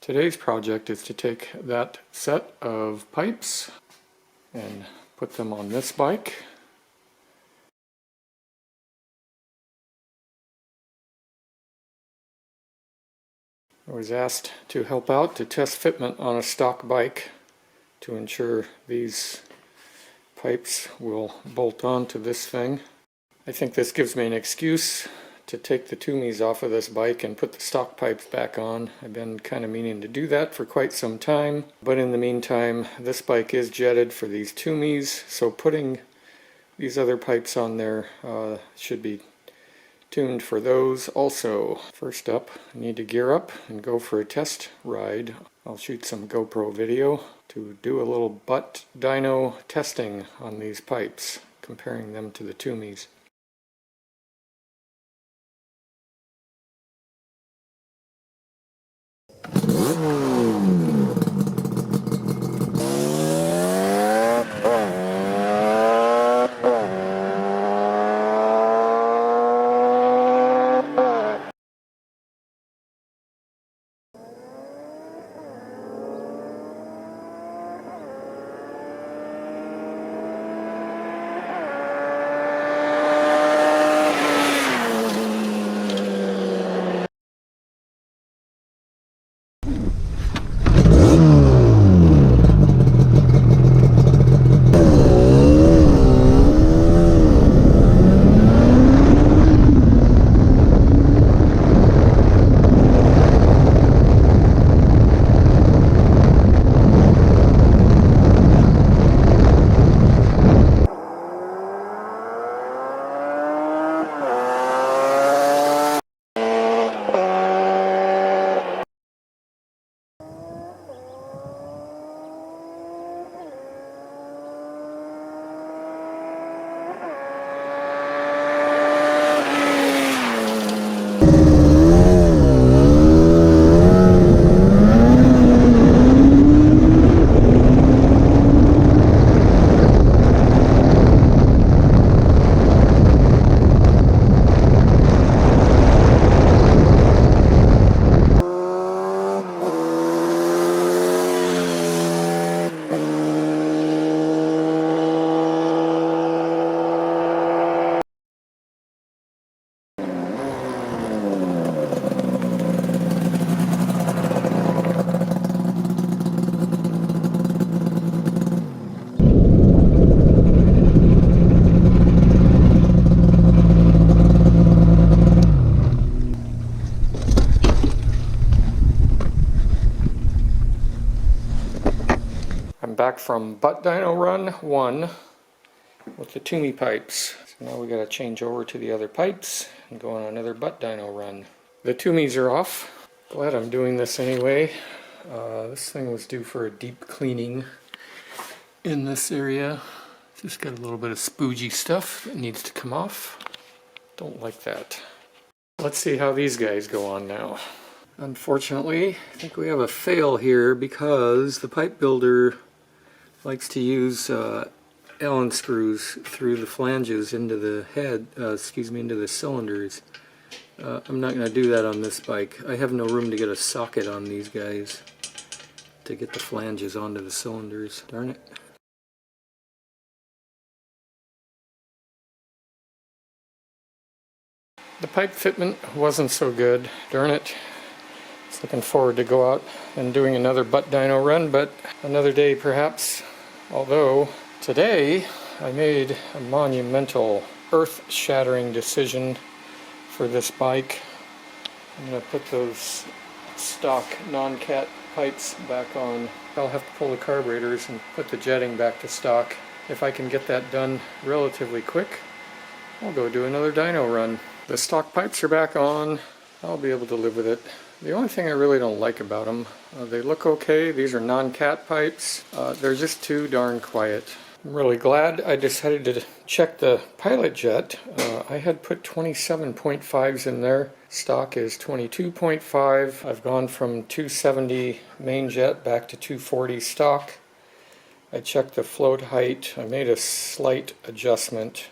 Today's project is to take that set of pipes and put them on this bike. I was asked to help out to test fitment on a stock bike to ensure these pipes will bolt onto this thing. I think this gives me an excuse to take the Toomeys off of this bike and put the stock pipes back on. I've been kind of meaning to do that for quite some time, but in the meantime this bike is jetted for these Toomeys, so putting these other pipes on there should be tuned for those also. First up, I need to gear up and go for a test ride. I'll shoot some GoPro video to do a little butt dyno testing on these pipes, comparing them to the Toomeys. Back from Butt Dyno Run 1 with the Toomey pipes. So now we got to change over to the other pipes and go on another Butt Dyno Run. The Toomeys are off. Glad I'm doing this anyway. This thing was due for a deep cleaning in this area. Just got a little bit of spoogey stuff that needs to come off. Don't like that. Let's see how these guys go on now. Unfortunately, I think we have a fail here because the pipe builder likes to use Allen screws through the flanges into the head, into the cylinders. I'm not going to do that on this bike. I have no room to get a socket on these guys to get the flanges onto the cylinders. Darn it. The pipe fitment wasn't so good. Darn it. Looking forward to go out and doing another Butt Dyno Run, but another day perhaps. Although today I made a monumental, earth-shattering decision for this bike. I'm going to put those stock non-cat pipes back on. I'll have to pull the carburetors and put the jetting back to stock. If I can get that done relatively quick, I'll go do another dyno run. The stock pipes are back on. I'll be able to live with it. The only thing I really don't like about them, they look okay. These are non-cat pipes. They're just too darn quiet. I'm really glad I decided to check the pilot jet. I had put 27.5s in there. Stock is 22.5. I've gone from 270 main jet back to 240 stock. I checked the float height. I made a slight adjustment.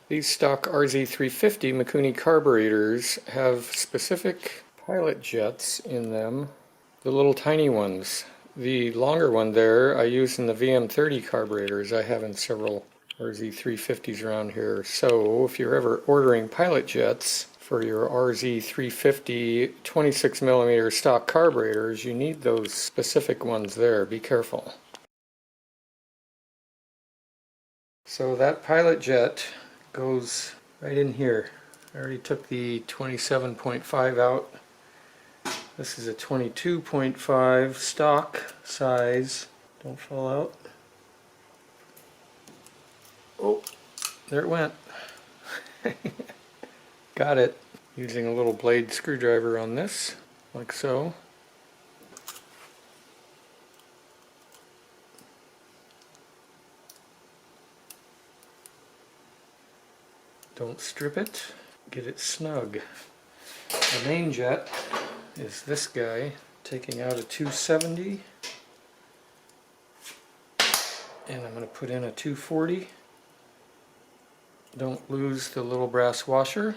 These stock RZ350 Mikuni carburetors have specific pilot jets in them. the little tiny ones. The longer one there I use in the VM30 carburetors. I have in several RZ350s around here. So if you're ever ordering pilot jets for your RZ350 26mm stock carburetors, you need those specific ones there. Be careful. So that pilot jet goes right in here. I already took the 27.5 out. This is a 22.5 stock size. Don't fall out. Oh, there it went. Got it. Using a little blade screwdriver on this, like so. Don't strip it, get it snug. The main jet is this guy, taking out a 270, and I'm going to put in a 240. Don't lose the little brass washer.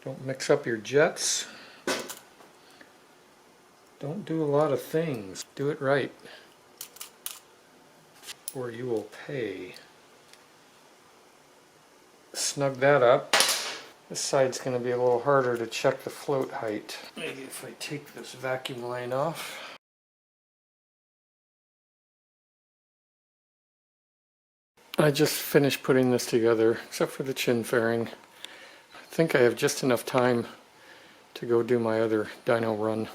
Don't mix up your jets. Don't do a lot of things. Do it right, or you will pay. Snug that up. This side's going to be a little harder to check the float height. Maybe if I take this vacuum line off. I just finished putting this together, except for the chin fairing. I think I have just enough time to go do my other dyno run.